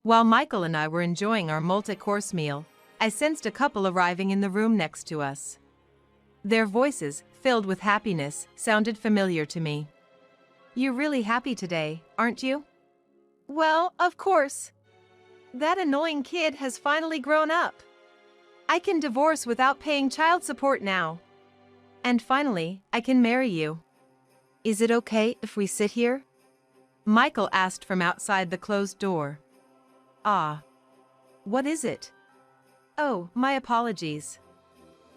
While Michael and I were enjoying our multi-course meal, I sensed a couple arriving in the room next to us. Their voices, filled with happiness, sounded familiar to me. "You're really happy today, aren't you?" "Well, of course. That annoying kid has finally grown up. I can divorce without paying child support now. And finally, I can marry you. Is it okay if we sit here?" Michael asked from outside the closed door. "Ah. What is it?" "Oh, my apologies.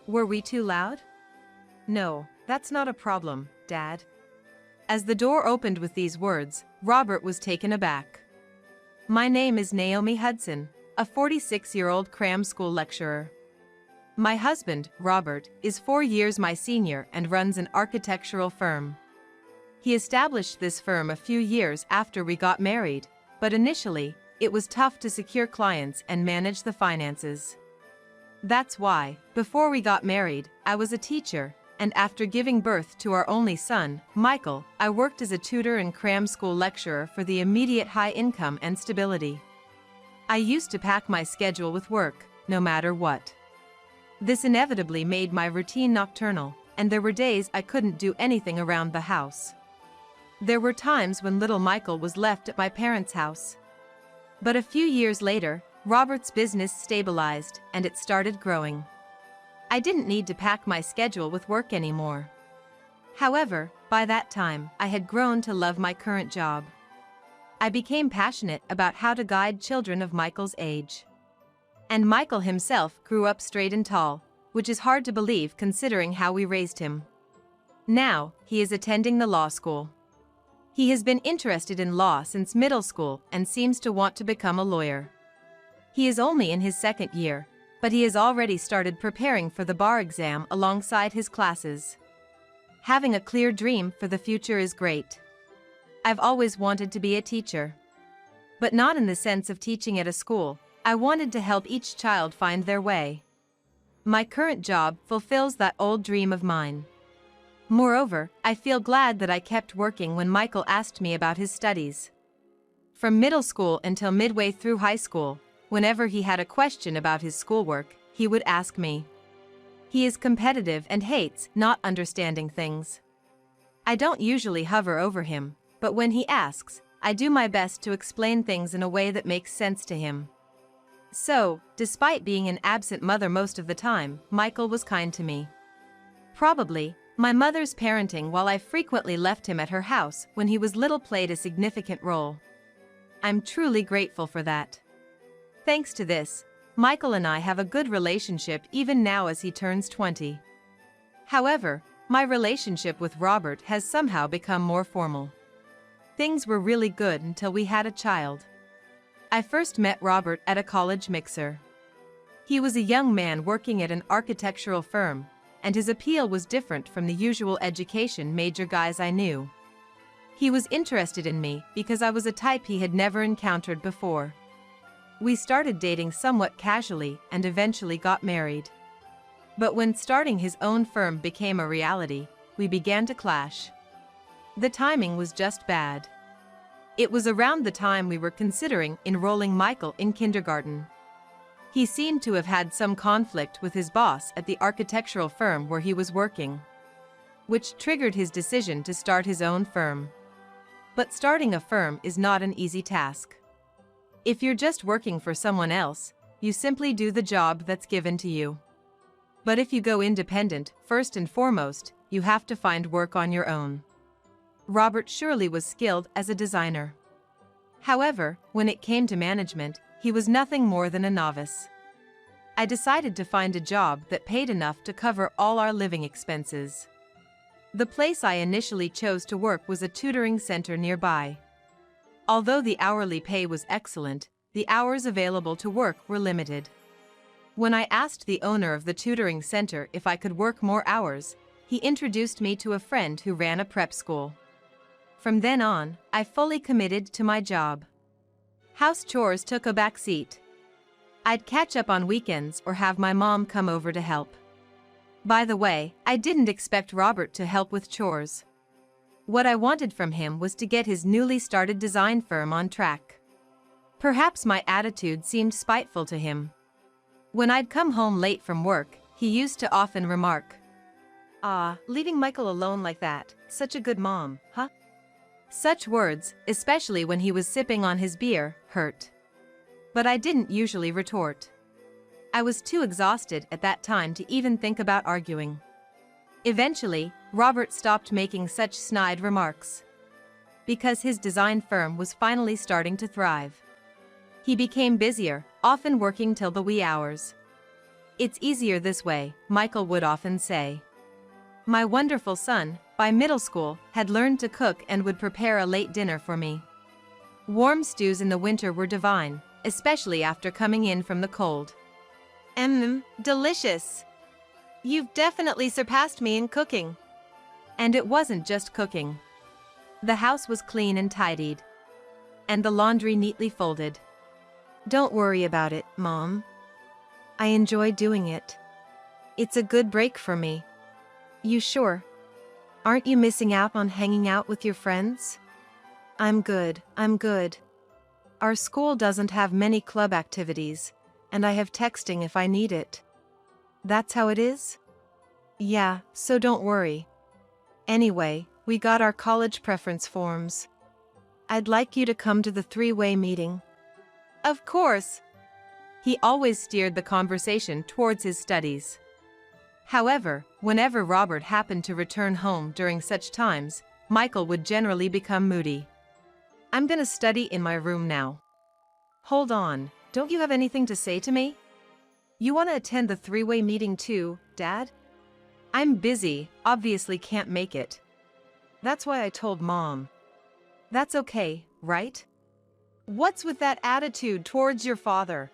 Were we too loud?" "No, that's not a problem, Dad." As the door opened with these words, Robert was taken aback. "My name is Naomi Hudson, a 46-year-old cram school lecturer. My husband, Robert, is 4 years my senior and runs an architectural firm. He established this firm a few years after we got married, but initially, it was tough to secure clients and manage the finances. That's why, before we got married, I was a teacher, and after giving birth to our only son, Michael, I worked as a tutor and cram school lecturer for the immediate high income and stability. I used to pack my schedule with work, no matter what. This inevitably made my routine nocturnal, and there were days I couldn't do anything around the house. There were times when little Michael was left at my parents' house. But a few years later, Robert's business stabilized, and it started growing. I didn't need to pack my schedule with work anymore. However, by that time, I had grown to love my current job. I became passionate about how to guide children of Michael's age. And Michael himself grew up straight and tall, which is hard to believe considering how we raised him. Now, he is attending the law school. He has been interested in law since middle school and seems to want to become a lawyer. He is only in his second year, but he has already started preparing for the bar exam alongside his classes. Having a clear dream for the future is great. I've always wanted to be a teacher. But not in the sense of teaching at a school. I wanted to help each child find their way. My current job fulfills that old dream of mine. Moreover, I feel glad that I kept working when Michael asked me about his studies. From middle school until midway through high school, whenever he had a question about his schoolwork, he would ask me. He is competitive and hates not understanding things. I don't usually hover over him, but when he asks, I do my best to explain things in a way that makes sense to him. So, despite being an absent mother most of the time, Michael was kind to me. Probably, my mother's parenting while I frequently left him at her house when he was little played a significant role. I'm truly grateful for that. Thanks to this, Michael and I have a good relationship even now as he turns 20. However, my relationship with Robert has somehow become more formal. Things were really good until we had a child. I first met Robert at a college mixer. He was a young man working at an architectural firm, and his appeal was different from the usual education major guys I knew. He was interested in me because I was a type he had never encountered before. We started dating somewhat casually and eventually got married. But when starting his own firm became a reality, we began to clash. The timing was just bad. It was around the time we were considering enrolling Michael in kindergarten. He seemed to have had some conflict with his boss at the architectural firm where he was working, which triggered his decision to start his own firm. But starting a firm is not an easy task. If you're just working for someone else, you simply do the job that's given to you. But if you go independent, first and foremost, you have to find work on your own. Robert surely was skilled as a designer. However, when it came to management, he was nothing more than a novice. I decided to find a job that paid enough to cover all our living expenses. The place I initially chose to work was a tutoring center nearby. Although the hourly pay was excellent, the hours available to work were limited. When I asked the owner of the tutoring center if I could work more hours, he introduced me to a friend who ran a prep school. From then on, I fully committed to my job. House chores took a back seat. I'd catch up on weekends or have my mom come over to help. By the way, I didn't expect Robert to help with chores. What I wanted from him was to get his newly started design firm on track. Perhaps my attitude seemed spiteful to him. When I'd come home late from work, he used to often remark, "Ah, leaving Michael alone like that, such a good mom, huh?" Such words, especially when he was sipping on his beer, hurt. But I didn't usually retort. I was too exhausted at that time to even think about arguing. Eventually, Robert stopped making such snide remarks. Because his design firm was finally starting to thrive. He became busier, often working till the wee hours. "It's easier this way," Michael would often say. My wonderful son, by middle school, had learned to cook and would prepare a late dinner for me. Warm stews in the winter were divine, especially after coming in from the cold. Delicious. You've definitely surpassed me in cooking." And it wasn't just cooking. The house was clean and tidied. And the laundry neatly folded. "Don't worry about it, Mom. I enjoy doing it. It's a good break for me." "You sure? Aren't you missing out on hanging out with your friends?" I'm good. Our school doesn't have many club activities, and I have texting if I need it." "That's how it is?" "Yeah, so don't worry. Anyway, we got our college preference forms. I'd like you to come to the three-way meeting." "Of course." He always steered the conversation towards his studies. However, whenever Robert happened to return home during such times, Michael would generally become moody. "I'm gonna study in my room now." "Hold on, don't you have anything to say to me? You want to attend the three-way meeting too, Dad?" "I'm busy, obviously can't make it." "That's why I told Mom." "That's okay, right? What's with that attitude towards your father?"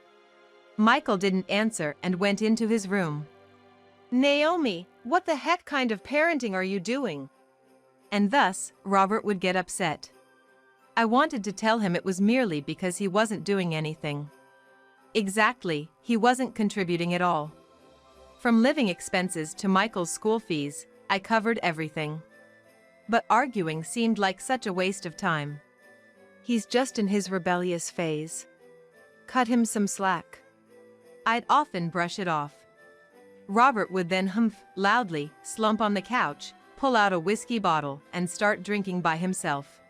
Michael didn't answer and went into his room. "Naomi, what the heck kind of parenting are you doing?" And thus, Robert would get upset. I wanted to tell him it was merely because he wasn't doing anything. Exactly, he wasn't contributing at all. From living expenses to Michael's school fees, I covered everything. But arguing seemed like such a waste of time. He's just in his rebellious phase. Cut him some slack. I'd often brush it off. Robert would then humph loudly, slump on the couch, pull out a whiskey bottle, and start drinking by himself.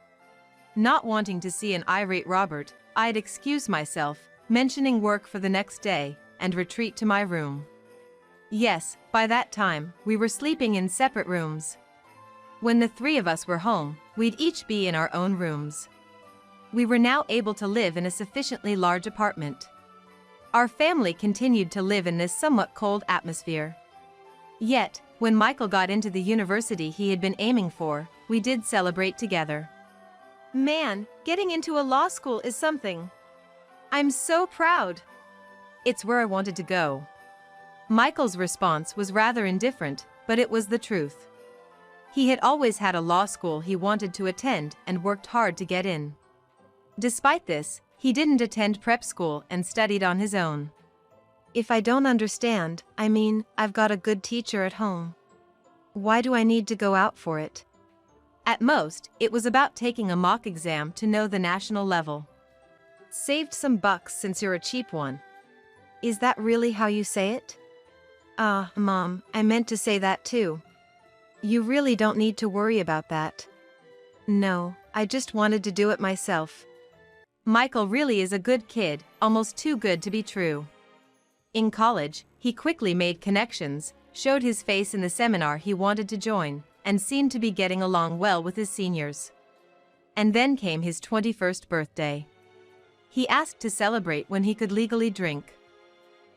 Not wanting to see an irate Robert, I'd excuse myself, mentioning work for the next day, and retreat to my room. Yes, by that time, we were sleeping in separate rooms. When the three of us were home, we'd each be in our own rooms. We were now able to live in a sufficiently large apartment. Our family continued to live in this somewhat cold atmosphere. Yet, when Michael got into the university he had been aiming for, we did celebrate together. "Man, getting into a law school is something. I'm so proud." "It's where I wanted to go." Michael's response was rather indifferent, but it was the truth. He had always had a law school he wanted to attend and worked hard to get in. Despite this, he didn't attend prep school and studied on his own. "If I don't understand, I mean, I've got a good teacher at home. Why do I need to go out for it?" At most, it was about taking a mock exam to know the national level. "Saved some bucks since you're a cheap one." Is that really how you say it? Mom, I meant to say that too. You really don't need to worry about that. No, I just wanted to do it myself. Michael really is a good kid, almost too good to be true. In college, he quickly made connections, showed his face in the seminar he wanted to join, and seemed to be getting along well with his seniors. And then came his 21st birthday. He asked to celebrate when he could legally drink.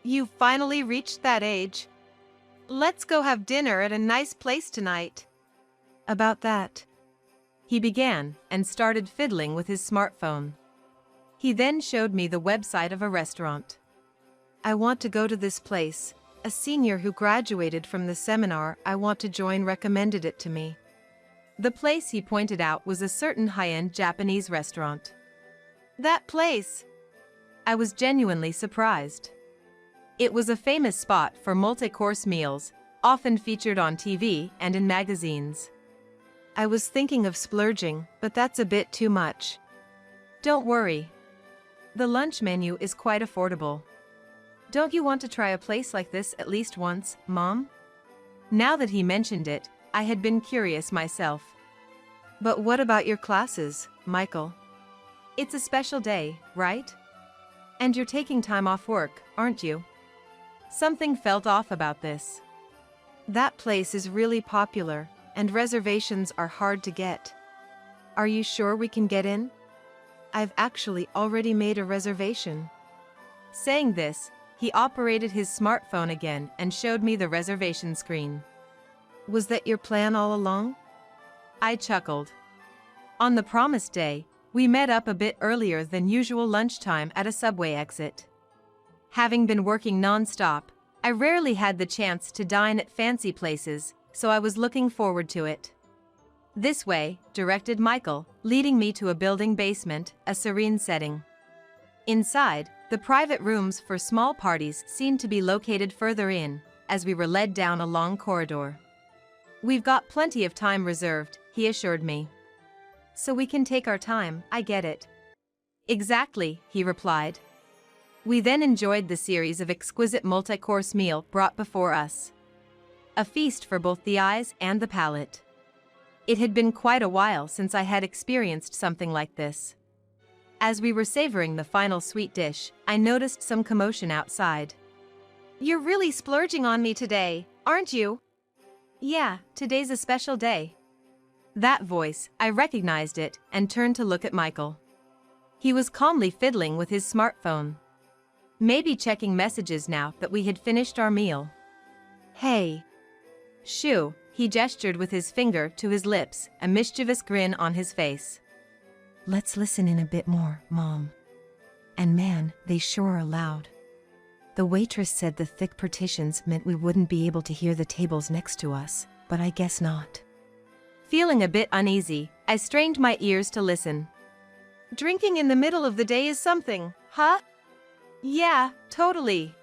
"You finally reached that age. Let's go have dinner at a nice place tonight." "About that," he began, and started fiddling with his smartphone. He then showed me the website of a restaurant. "I want to go to this place. A senior who graduated from the seminar I want to join recommended it to me." The place he pointed out was a certain high-end Japanese restaurant. "That place?" I was genuinely surprised. It was a famous spot for multi-course meals, often featured on TV and in magazines. I was thinking of splurging, but that's a bit too much. "Don't worry. The lunch menu is quite affordable. Don't you want to try a place like this at least once, Mom? Now that he mentioned it, I had been curious myself. But what about your classes, Michael? It's a special day, right? And you're taking time off work, aren't you? Something felt off about this. That place is really popular, and reservations are hard to get. Are you sure we can get in? I've actually already made a reservation. Saying this, he operated his smartphone again and showed me the reservation screen. Was that your plan all along? I chuckled. On the promised day, we met up a bit earlier than usual lunchtime at a subway exit. Having been working non-stop, I rarely had the chance to dine at fancy places, so I was looking forward to it. This way, directed Michael, leading me to a building basement, a serene setting. Inside, the private rooms for small parties seemed to be located further in, as we were led down a long corridor. We've got plenty of time reserved, he assured me. So we can take our time, I get it. Exactly, he replied. We then enjoyed the series of exquisite multi-course meal brought before us. A feast for both the eyes and the palate. It had been quite a while since I had experienced something like this. As we were savoring the final sweet dish, I noticed some commotion outside. You're really splurging on me today, aren't you? Yeah, today's a special day. That voice, I recognized it and turned to look at Michael. He was calmly fiddling with his smartphone. Maybe checking messages now that we had finished our meal. Hey. Shoo, he gestured with his finger to his lips, a mischievous grin on his face. Let's listen in a bit more, Mom. And man, they sure are loud. The waitress said the thick partitions meant we wouldn't be able to hear the tables next to us, but I guess not. Feeling a bit uneasy, I strained my ears to listen. Drinking in the middle of the day is something, huh? Yeah, totally.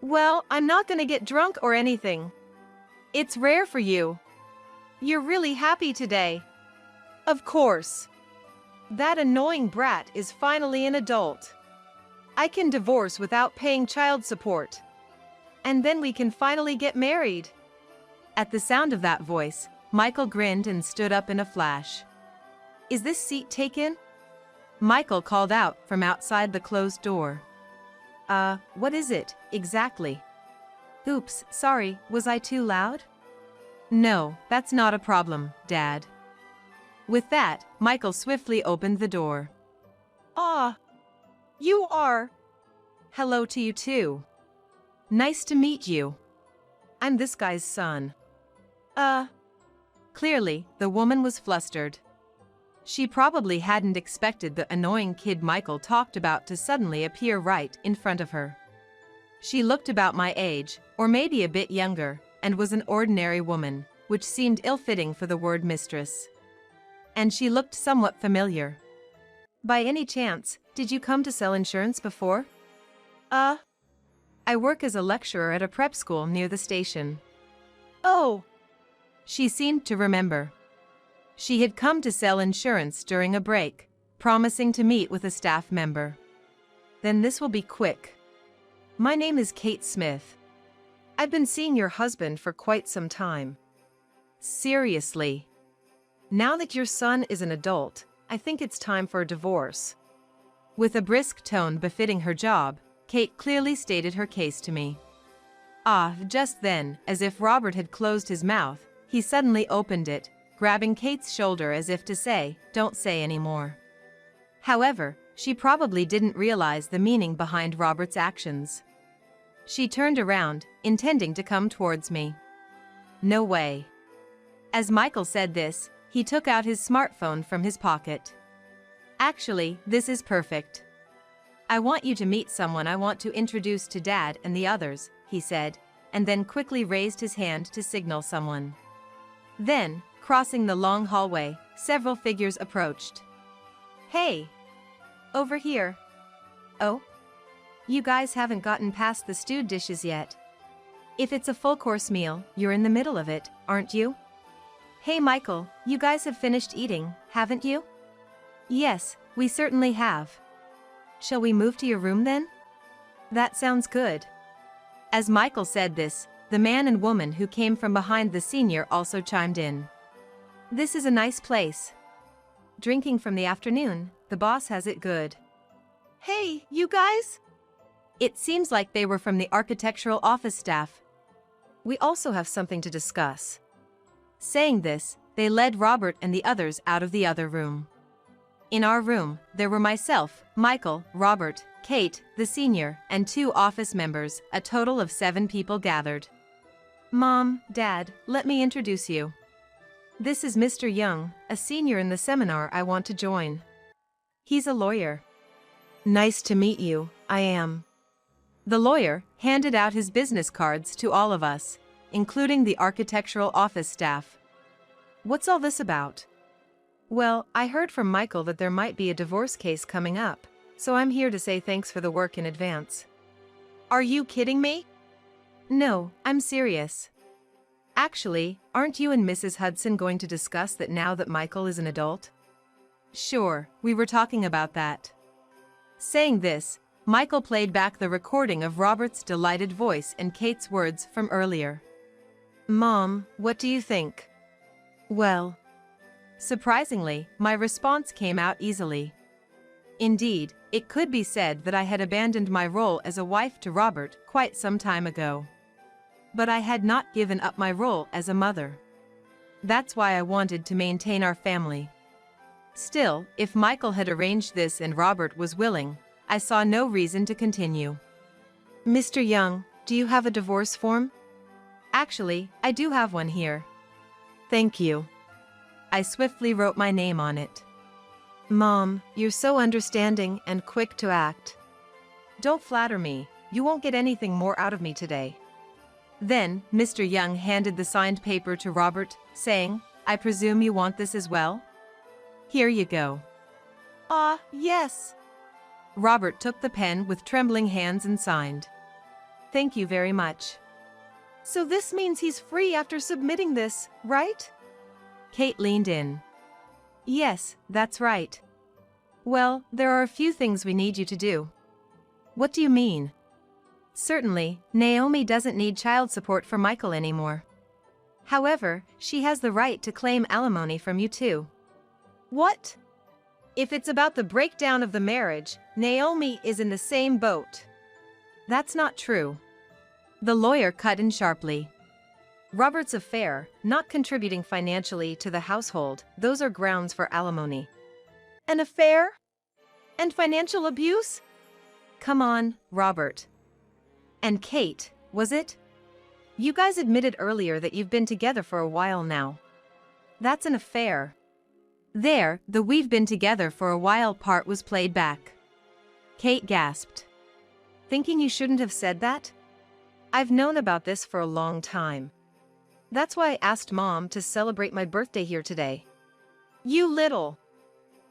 Well, I'm not gonna get drunk or anything. It's rare for you. You're really happy today. Of course. That annoying brat is finally an adult. I can divorce without paying child support. And then we can finally get married. At the sound of that voice, Michael grinned and stood up in a flash. Is this seat taken? Michael called out from outside the closed door. What is it, exactly? Oops, sorry, was I too loud? No, that's not a problem, Dad. With that, Michael swiftly opened the door. You are. Hello to you too. Nice to meet you. I'm this guy's son. Clearly, the woman was flustered. She probably hadn't expected the annoying kid Michael talked about to suddenly appear right in front of her. She looked about my age, or maybe a bit younger, and was an ordinary woman, which seemed ill-fitting for the word mistress. And she looked somewhat familiar. By any chance, did you come to sell insurance before? I work as a lecturer at a prep school near the station. Oh! She seemed to remember. She had come to sell insurance during a break, promising to meet with a staff member. Then this will be quick. My name is Kate Smith. I've been seeing your husband for quite some time. Seriously. Now that your son is an adult, I think it's time for a divorce. With a brisk tone befitting her job, Kate clearly stated her case to me. Just then, as if Robert had closed his mouth, he suddenly opened it, grabbing Kate's shoulder as if to say, "Don't say any more." However, she probably didn't realize the meaning behind Robert's actions. She turned around, intending to come towards me. No way. As Michael said this, he took out his smartphone from his pocket. Actually, this is perfect. I want you to meet someone I want to introduce to Dad and the others, he said, and then quickly raised his hand to signal someone. Then, crossing the long hallway, several figures approached. Hey! Over here. Oh? You guys haven't gotten past the stewed dishes yet. If it's a full-course meal, you're in the middle of it, aren't you? Hey Michael, you guys have finished eating, haven't you? Yes, we certainly have. Shall we move to your room then? That sounds good. As Michael said this, the man and woman who came from behind the senior also chimed in. This is a nice place. Drinking from the afternoon, the boss has it good. Hey, you guys? It seems like they were from the architectural office staff. We also have something to discuss. Saying this, they led Robert and the others out of the other room. In our room, there were myself, Michael, Robert, Kate, the senior, and 2 office members, a total of 7 people gathered. Mom, Dad, let me introduce you. This is Mr. Young, a senior in the seminar I want to join. He's a lawyer. Nice to meet you, I am. The lawyer handed out his business cards to all of us, including the architectural office staff. What's all this about? Well, I heard from Michael that there might be a divorce case coming up, so I'm here to say thanks for the work in advance. Are you kidding me? No, I'm serious. Actually, aren't you and Mrs. Hudson going to discuss that now that Michael is an adult? Sure, we were talking about that. Saying this, Michael played back the recording of Robert's delighted voice and Kate's words from earlier. Mom, what do you think? Well, surprisingly, my response came out easily. Indeed, it could be said that I had abandoned my role as a wife to Robert quite some time ago. But I had not given up my role as a mother. That's why I wanted to maintain our family. Still, if Michael had arranged this and Robert was willing, I saw no reason to continue. Mr. Young, do you have a divorce form? Actually, I do have one here. Thank you. I swiftly wrote my name on it. Mom, you're so understanding and quick to act. Don't flatter me, you won't get anything more out of me today. Then, Mr. Young handed the signed paper to Robert, saying, I presume you want this as well? Here you go. Yes. Robert took the pen with trembling hands and signed. Thank you very much. So this means he's free after submitting this, right? Kate leaned in. Yes, that's right. Well, there are a few things we need you to do. What do you mean? Certainly, Naomi doesn't need child support for Michael anymore. However, she has the right to claim alimony from you too. What? If it's about the breakdown of the marriage, Naomi is in the same boat. That's not true. The lawyer cut in sharply. Robert's affair, not contributing financially to the household, those are grounds for alimony. An affair? And financial abuse? Come on, Robert. And Kate, was it? You guys admitted earlier that you've been together for a while now. That's an affair. There, the "we've been together for a while" part was played back. Kate gasped. Thinking you shouldn't have said that? I've known about this for a long time. That's why I asked Mom to celebrate my birthday here today. You little!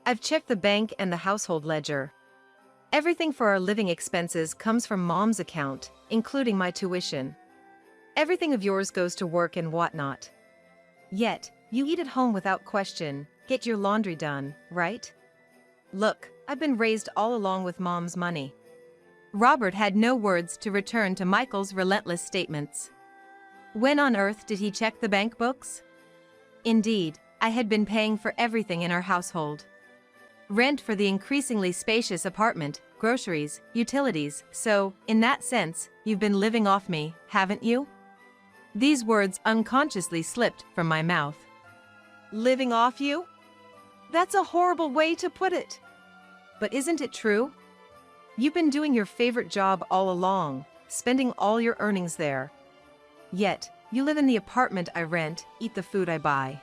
I've checked the bank and the household ledger. Everything for our living expenses comes from Mom's account, including my tuition. Everything of yours goes to work and whatnot. Yet, you eat at home without question, get your laundry done, right? Look, I've been raised all along with Mom's money. Robert had no words to return to Michael's relentless statements. When on earth did he check the bank books? Indeed, I had been paying for everything in our household. Rent for the increasingly spacious apartment, groceries, utilities, so, in that sense, you've been living off me, haven't you? These words unconsciously slipped from my mouth. Living off you? That's a horrible way to put it. But isn't it true? You've been doing your favorite job all along, spending all your earnings there. Yet, you live in the apartment I rent, eat the food I buy.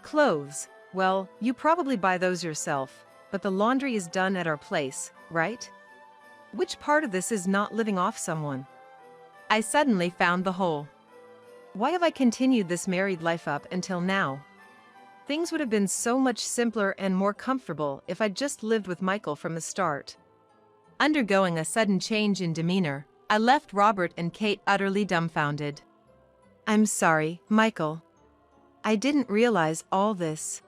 Clothes, well, you probably buy those yourself, but the laundry is done at our place, right? Which part of this is not living off someone? I suddenly found the hole. Why have I continued this married life up until now? Things would have been so much simpler and more comfortable if I'd just lived with Michael from the start. Undergoing a sudden change in demeanor, I left Robert and Kate utterly dumbfounded. I'm sorry, Michael. I didn't realize all this.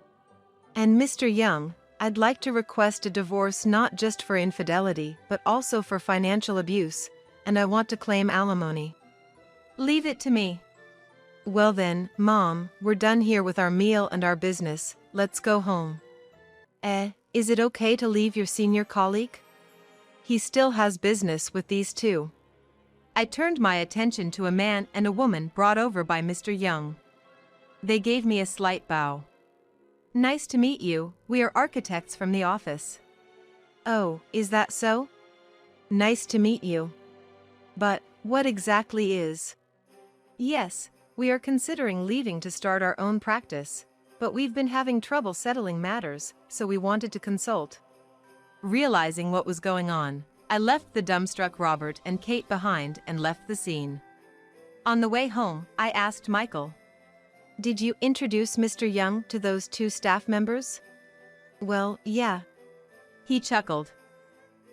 And Mr. Young, I'd like to request a divorce not just for infidelity but also for financial abuse, and I want to claim alimony. Leave it to me. Well then, Mom, we're done here with our meal and our business, let's go home. Is it okay to leave your senior colleague? He still has business with these two. I turned my attention to a man and a woman brought over by Mr. Young. They gave me a slight bow. Nice to meet you, we are architects from the office. Oh, is that so? Nice to meet you. But, what exactly is? Yes, we are considering leaving to start our own practice, but we've been having trouble settling matters, so we wanted to consult. Realizing what was going on, I left the dumbstruck Robert and Kate behind and left the scene. On the way home, I asked Michael, "Did you introduce Mr. Young to those two staff members?" "Well, yeah." He chuckled.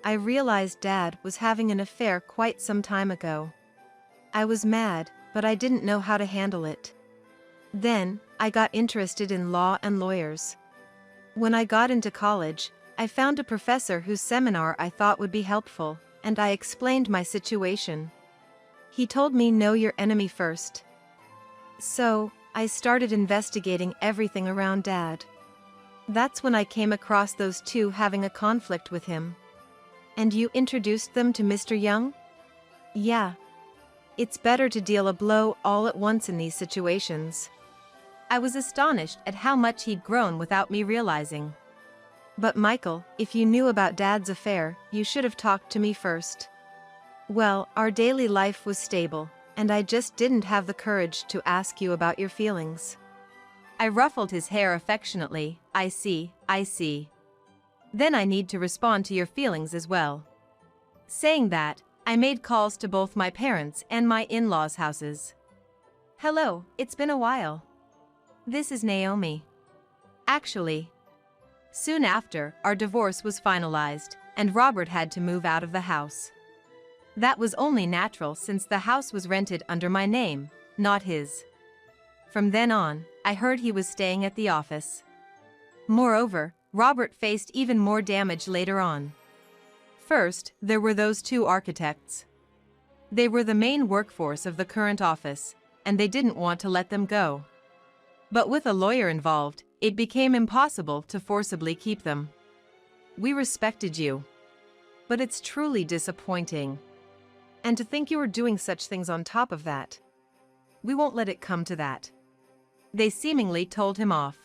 "I realized Dad was having an affair quite some time ago. I was mad, but I didn't know how to handle it. Then, I got interested in law and lawyers. When I got into college, I found a professor whose seminar I thought would be helpful, and I explained my situation. He told me know your enemy first. So, I started investigating everything around Dad. That's when I came across those two having a conflict with him. And you introduced them to Mr. Young?" "Yeah. It's better to deal a blow all at once in these situations." I was astonished at how much he'd grown without me realizing. "But Michael, if you knew about Dad's affair, you should have talked to me first." "Well, our daily life was stable, and I just didn't have the courage to ask you about your feelings." I ruffled his hair affectionately. I see. Then I need to respond to your feelings as well." Saying that, I made calls to both my parents and my in-laws' houses. "Hello, it's been a while. This is Naomi." Actually, soon after, our divorce was finalized, and Robert had to move out of the house. That was only natural since the house was rented under my name, not his. From then on, I heard he was staying at the office. Moreover, Robert faced even more damage later on. First, there were those two architects. They were the main workforce of the current office, and they didn't want to let them go. But with a lawyer involved, it became impossible to forcibly keep them. "We respected you. But it's truly disappointing. And to think you were doing such things on top of that. We won't let it come to that." They seemingly told him off.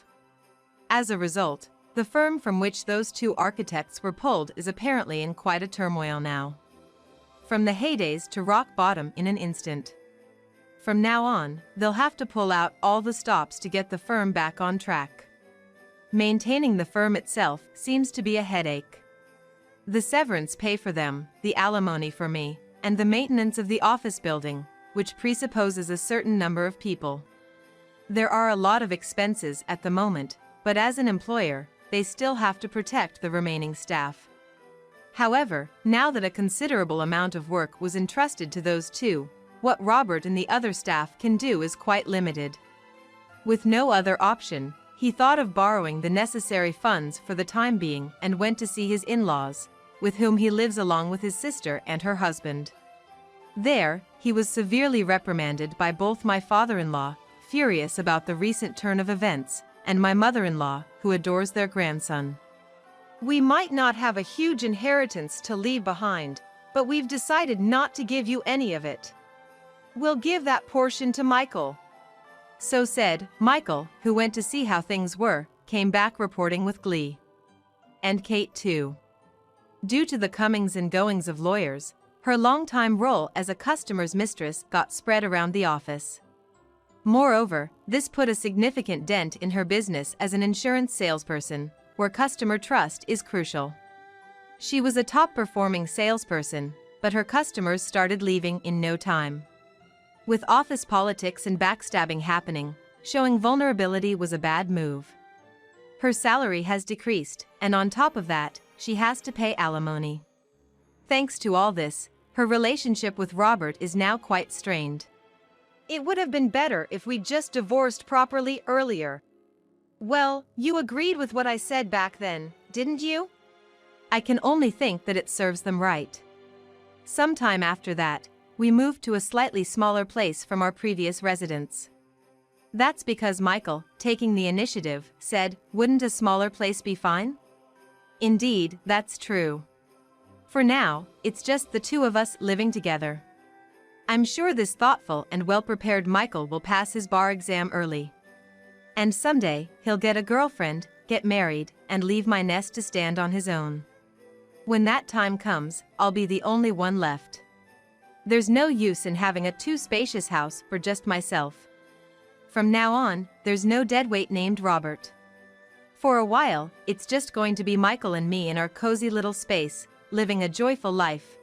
As a result, the firm from which those two architects were pulled is apparently in quite a turmoil now. From the heydays to rock bottom in an instant. From now on, they'll have to pull out all the stops to get the firm back on track. Maintaining the firm itself seems to be a headache. The severance pay for them, the alimony for me, and the maintenance of the office building, which presupposes a certain number of people. There are a lot of expenses at the moment, but as an employer, they still have to protect the remaining staff. However, now that a considerable amount of work was entrusted to those two, what Robert and the other staff can do is quite limited. With no other option, he thought of borrowing the necessary funds for the time being and went to see his in-laws, with whom he lives along with his sister and her husband. There, he was severely reprimanded by both my father-in-law, furious about the recent turn of events, and my mother-in-law, who adores their grandson. "We might not have a huge inheritance to leave behind, but we've decided not to give you any of it. We'll give that portion to Michael." So said, Michael, who went to see how things were, came back reporting with glee. And Kate too. Due to the comings and goings of lawyers, her longtime role as a customer's mistress got spread around the office. Moreover, this put a significant dent in her business as an insurance salesperson, where customer trust is crucial. She was a top-performing salesperson, but her customers started leaving in no time. With office politics and backstabbing happening, showing vulnerability was a bad move. Her salary has decreased, and on top of that, she has to pay alimony. Thanks to all this, her relationship with Robert is now quite strained. "It would have been better if we just divorced properly earlier. Well, you agreed with what I said back then, didn't you? I can only think that it serves them right. Sometime after that, we moved to a slightly smaller place from our previous residence. That's because Michael, taking the initiative, said, "Wouldn't a smaller place be fine?" Indeed, that's true. For now, it's just the two of us living together. I'm sure this thoughtful and well-prepared Michael will pass his bar exam early. And someday, he'll get a girlfriend, get married, and leave my nest to stand on his own. When that time comes, I'll be the only one left. There's no use in having a too spacious house for just myself. From now on, there's no deadweight named Robert. For a while, it's just going to be Michael and me in our cozy little space, living a joyful life,